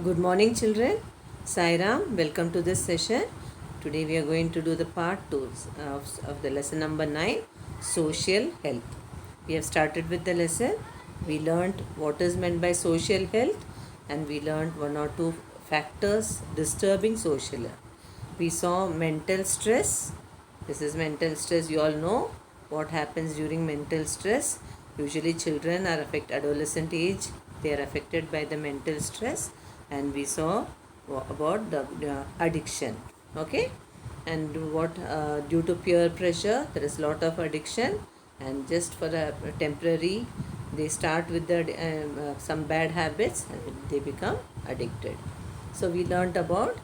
Good morning, children. Sairam, welcome to this session. Today we are going to do the part 2 of the lesson number 9, Social Health. We have started with the lesson. We learned what is meant by social health and we learned one or two factors disturbing social health. We saw mental stress. This is mental stress. You all know what happens during mental stress. Usually children are affected adolescent age. They are affected by the mental stress, and we saw about the addiction. Okay, and what due to peer pressure there is lot of addiction, and just for a temporary they start with the some bad habits and they become addicted. So we learnt about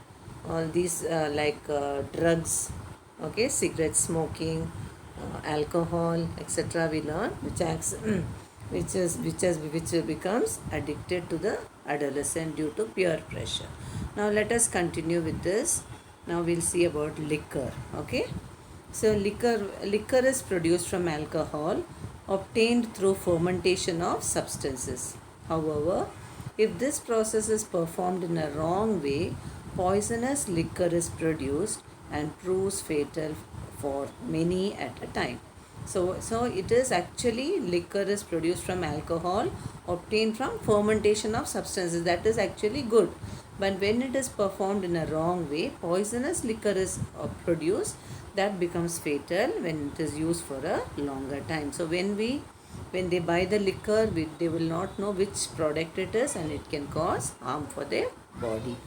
all these drugs, okay, cigarette smoking, alcohol, etc. We learn which acts which becomes addicted to the adolescent due to peer pressure. Now let us continue with this. Now we'll see about liquor. Okay, so liquor is produced from alcohol obtained through fermentation of substances. However, if this process is performed in a wrong way, poisonous liquor is produced and proves fatal for many at a time. So it is actually liquor is produced from alcohol obtained from fermentation of substances. That is actually good. But when it is performed in a wrong way, poisonous liquor is produced that becomes fatal when it is used for a longer time. So when they buy the liquor, they will not know which product it is and it can cause harm for their body.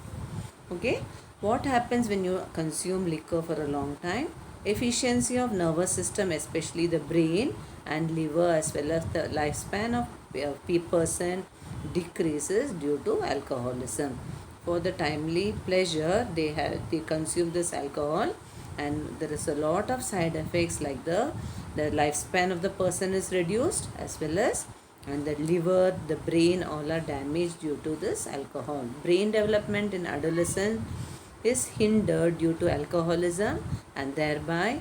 Okay, what happens when you consume liquor for a long time? Efficiency of nervous system, especially the brain and liver, as well as the lifespan of a person decreases due to alcoholism. For the timely pleasure, they consume this alcohol, and there is a lot of side effects like the lifespan of the person is reduced, as well as and the liver, the brain, all are damaged due to this alcohol. Brain development in adolescence is hindered due to alcoholism, and thereby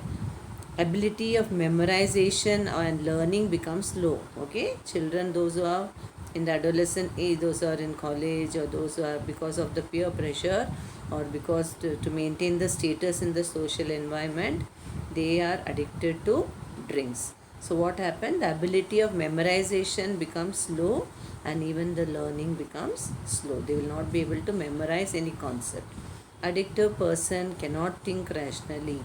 ability of memorization and learning becomes low. Okay, children, those who are in the adolescent age, those who are in college, or those who are because of the peer pressure or because to maintain the status in the social environment, they are addicted to drinks. So what happened? The ability of memorization becomes low and even the learning becomes slow. They will not be able to memorize any concept. Addictive person cannot think rationally.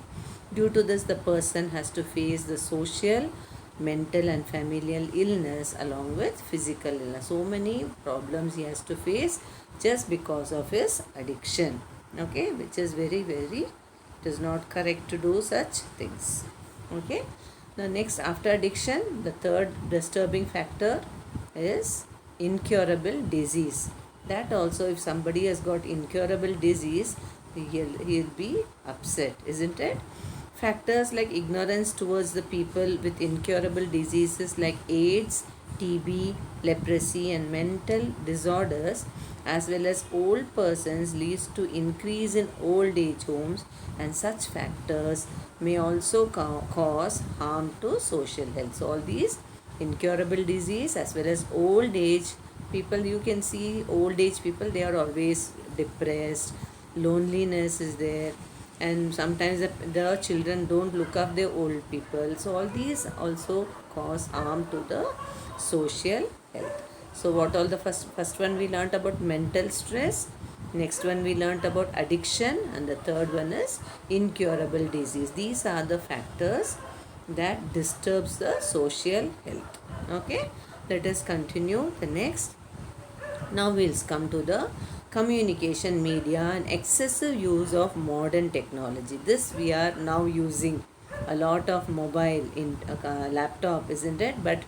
Due to this, the person has to face the social, mental and familial illness along with physical illness. So many problems he has to face just because of his addiction. Okay, which is very, very, it is not correct to do such things. Okay. The next, after addiction, the third disturbing factor is incurable disease. That also, if somebody has got incurable disease, he'll be upset, isn't it? Factors like ignorance towards the people with incurable diseases like AIDS, TB, leprosy and mental disorders, as well as old persons, leads to increase in old age homes, and such factors may also cause harm to social health. So all these incurable disease as well as old age people, you can see old age people, they are always depressed, loneliness is there, and sometimes the children don't look up their old people. So all these also cause harm to the social health. So what all the first one we learnt about mental stress, next one we learnt about addiction, and the third one is incurable disease. These are the factors that disturbs the social health. Okay, let us continue the next. Now we'll come to the communication media and excessive use of modern technology. This we are now using a lot of mobile in laptop, isn't it? But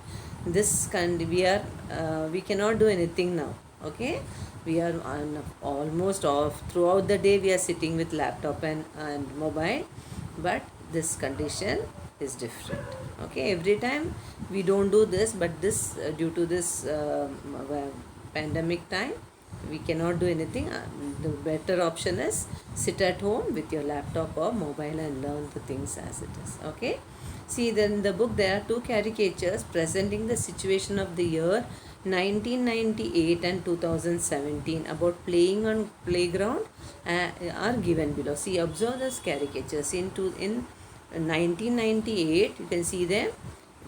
this we cannot do anything now. Okay, we are almost off throughout the day. We are sitting with laptop and mobile, but this condition is different. Okay, every time we don't do this, but this due to this pandemic time we cannot do anything. The better option is sit at home with your laptop or mobile and learn the things as it is. Okay, see, then in the book there are two caricatures presenting the situation of the year 1998 and 2017 about playing on playground are given below. See, observe this caricatures. In 1998, you can see them.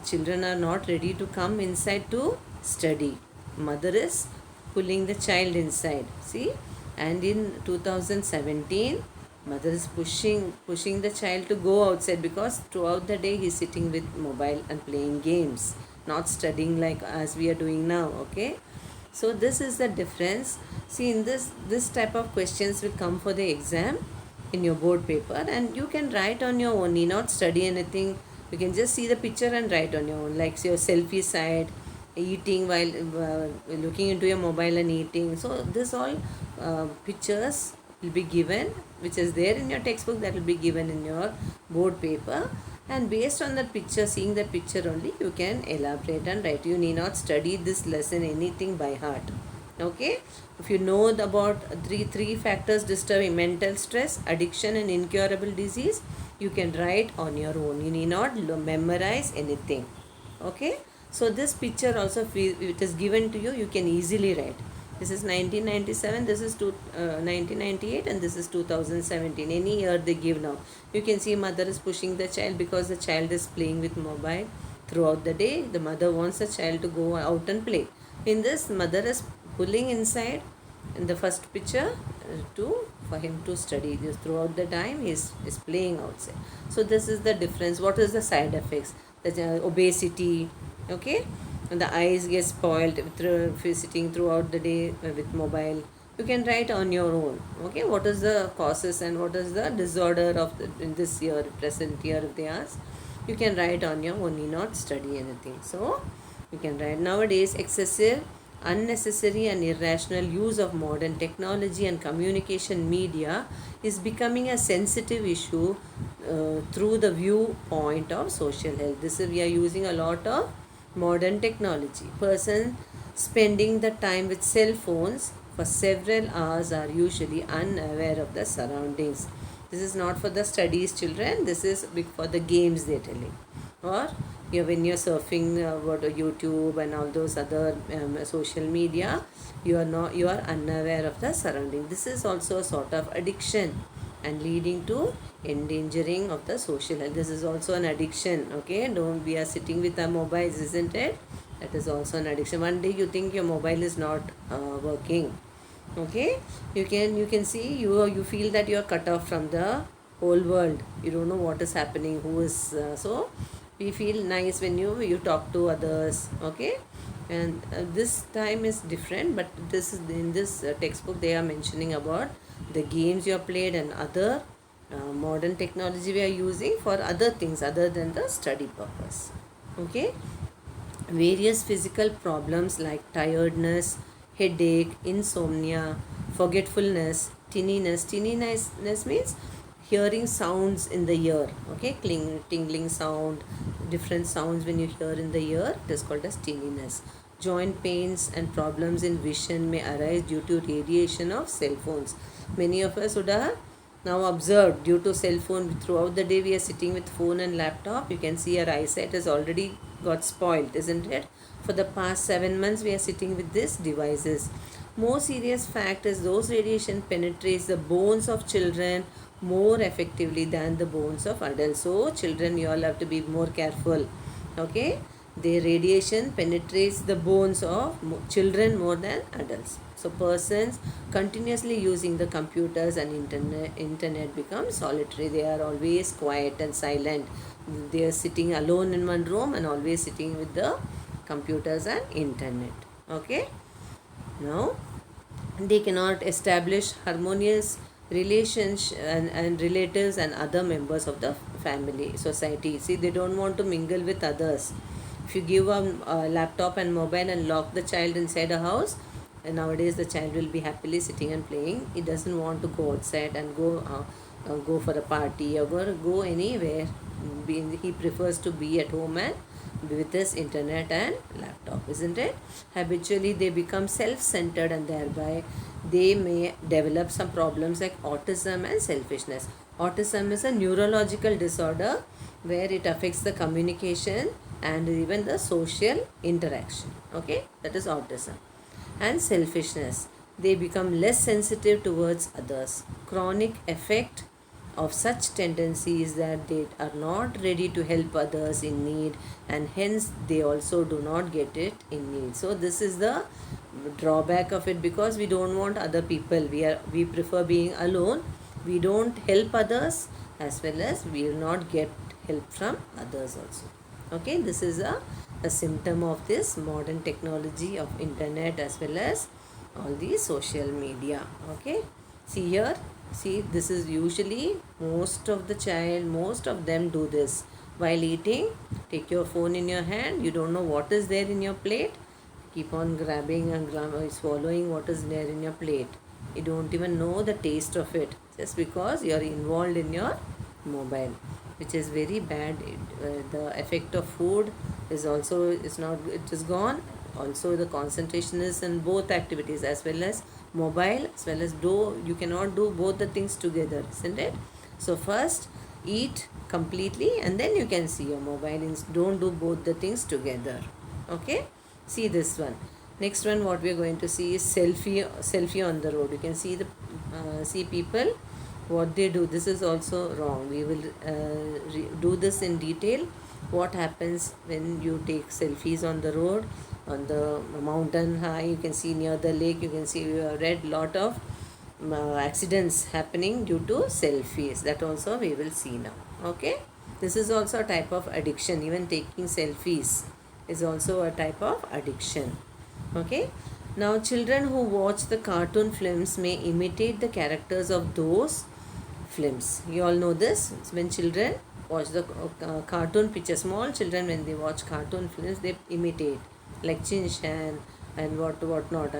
Children are not ready to come inside to study. Mother is pulling the child inside. See, and in 2017, mother is pushing the child to go outside because throughout the day he is sitting with mobile and playing games, not studying like as we are doing now. Okay, so this is the difference. See, in this type of questions will come for the exam in your board paper, and you can write on your own, need not study anything. You can just see the picture and write on your own, like your selfie side, eating while looking into your mobile and eating. So this all pictures will be given, which is there in your textbook, that will be given in your board paper, and based on that picture, seeing that picture only, you can elaborate and write. You need not study this lesson anything by heart. Okay, if you know about three factors disturbing mental stress, addiction and incurable disease, you can write on your own. You need not memorize anything. Okay, so this picture also, if it is given to you, you can easily write. This is 1997, this is 1998, and this is 2017. Any year they give now. You can see mother is pushing the child because the child is playing with mobile throughout the day. The mother wants the child to go out and play. In this, mother is pulling inside in the first picture for him to study. This throughout the time he is playing outside. So this is the difference. What is the side effects? The obesity, okay, and the eyes get spoiled through sitting throughout the day with mobile. You can write on your own. Okay, what is the causes and what is the disorder of in this year, present year, if they ask, you can write on your own. Need not study anything. So you can write. Nowadays, excessive, unnecessary and irrational use of modern technology and communication media is becoming a sensitive issue through the viewpoint of social health. This is, we are using a lot of modern technology. Person spending the time with cell phones for several hours are usually unaware of the surroundings. This is not for the studies, children. This is for the games they're telling. Or when you're surfing YouTube and all those other social media, you are unaware of the surrounding. This is also a sort of addiction and leading to endangering of the social health. This is also an addiction. Okay, don't, we are sitting with our mobiles, isn't it? That is also an addiction. One day you think your mobile is not working. Okay, you can see you feel that you are cut off from the whole world. You don't know what is happening, who is so we feel nice when you talk to others. Okay, and this time is different, but this is in this textbook they are mentioning about the games you have played and other modern technology we are using for other things other than the study purpose. Okay, various physical problems like tiredness, headache, insomnia, forgetfulness, tinniness. Tinniness means hearing sounds in the ear. Okay, tingling sound, different sounds when you hear in the ear, it is called as tinniness. Joint pains and problems in vision may arise due to radiation of cell phones. Many of us would have now observed, due to cell phone, throughout the day we are sitting with phone and laptop. You can see our eyesight has already got spoiled, isn't it? For the past 7 months we are sitting with these devices. More serious fact is those radiation penetrates the bones of children more effectively than the bones of adults. So children, you all have to be more careful. Okay, the radiation penetrates the bones of children more than adults. So persons continuously using the computers and internet become solitary. They are always quiet and silent. They are sitting alone in one room and always sitting with the computers and internet. Okay, now they cannot establish harmonious relations and relatives and other members of the family, society. See, they don't want to mingle with others. If you give a laptop and mobile and lock the child inside a house, and nowadays the child will be happily sitting and playing. He doesn't want to go outside and go for a party or go anywhere. He prefers to be at home and with his internet and laptop, isn't it? Habitually they become self-centered and thereby they may develop some problems like autism and selfishness. Autism is a neurological disorder where it affects the communication and even the social interaction. Okay, that is autism. And selfishness, they become less sensitive towards others. Chronic effect of such tendency is that they are not ready to help others in need, and hence they also do not get it in need. So this is the drawback of it, because we don't want other people, we prefer being alone, we don't help others, as well as we will not get help from others also. Okay, this is a symptom of this modern technology of internet as well as all the social media. Okay, see here, see, this is usually most of them do this while eating. Take your phone in your hand, you don't know what is there in your plate, keep on grabbing and swallowing what is there in your plate. You don't even know the taste of it, just because you are involved in your mobile, which is very bad. The effect of food is also is not, it is gone. Also the concentration is in both activities, as well as mobile, as well as you cannot do both the things together, isn't it? So first eat completely and then you can see your mobile. Don't do both the things together. Okay, see this one. Next one, what we are going to see is selfie on the road. You can see the see people what they do. This is also wrong. We will do this in detail. What happens when you take selfies on the road, on the mountain high, you can see near the lake, you can see, we have read lot of accidents happening due to selfies. That also we will see now. Okay, this is also a type of addiction. Even taking selfies is also a type of addiction. Okay, now children who watch the cartoon films may imitate the characters of those films. You all know this. When children watch the cartoon pictures, small children, when they watch cartoon films, they imitate, like Chin Chan and what not,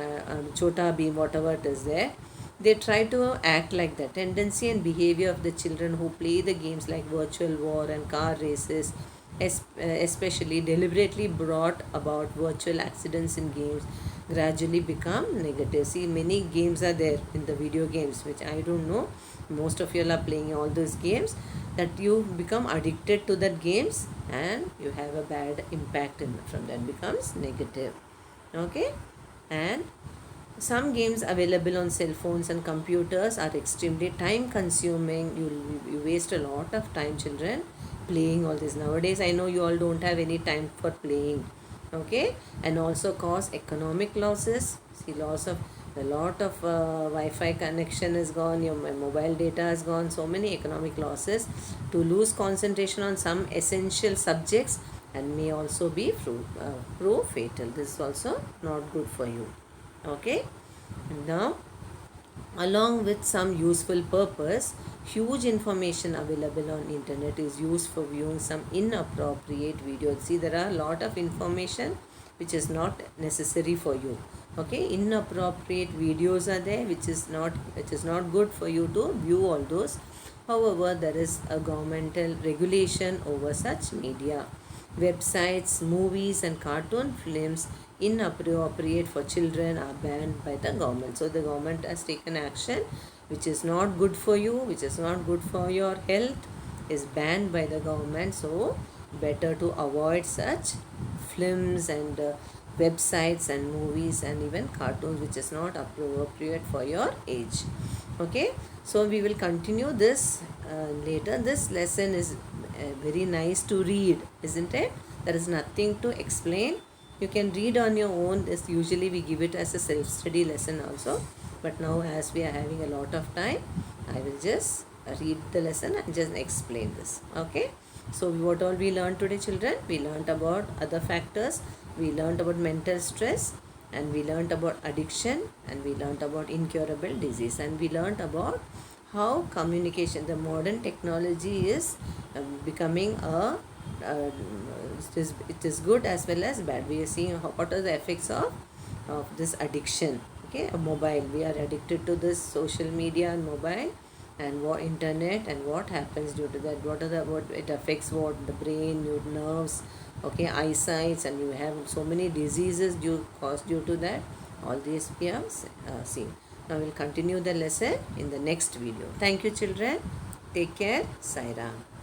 Chota Bheem, whatever it is there. They try to act like that. Tendency and behavior of the children who play the games like virtual war and car races, especially deliberately brought about virtual accidents in games, gradually become negative. See, many games are there in the video games, which I don't know. Most of you are playing all those games, that you become addicted to that games and you have a bad impact from that, becomes negative. Okay, and some games available on cell phones and computers are extremely time consuming. You waste a lot of time, children, playing all this. Nowadays I know you all don't have any time for playing. Okay, and also cause economic losses. See, loss of a lot of Wi-Fi connection is gone, your mobile data is gone, so many economic losses. To lose concentration on some essential subjects and may also be prove fatal. This is also not good for you. Okay, now along with some useful purpose, huge information available on internet is used for viewing some inappropriate videos. See, there are a lot of information which is not necessary for you. Okay, inappropriate videos are there which is not good for you to view all those. However, there is a governmental regulation over such media. Websites, movies and cartoon films inappropriate for children are banned by the government. So the government has taken action which is not good for you, which is not good for your health, is banned by the government. So better to avoid such films and websites and movies and even cartoons which is not appropriate for your age. Okay, so we will continue this later. This lesson is very nice to read, isn't it? There is nothing to explain. You can read on your own. This usually we give it as a self-study lesson also, but now as we are having a lot of time, I will just read the lesson and just explain this. Okay, so what all we learned today, children? We learned about other factors, we learned about mental stress, and we learned about addiction, and we learned about incurable disease, and we learned about how communication, the modern technology is becoming it is good as well as bad. We are seeing what are the effects of this addiction. Okay, a mobile, we are addicted to this social media and mobile and internet, and what happens due to that, what it affects, what the brain, your nerves, okay, eyesight, and you have so many diseases caused due to that. All these we have seen. Now we'll continue the lesson in the next video. Thank you, children. Take care. Sai Ram.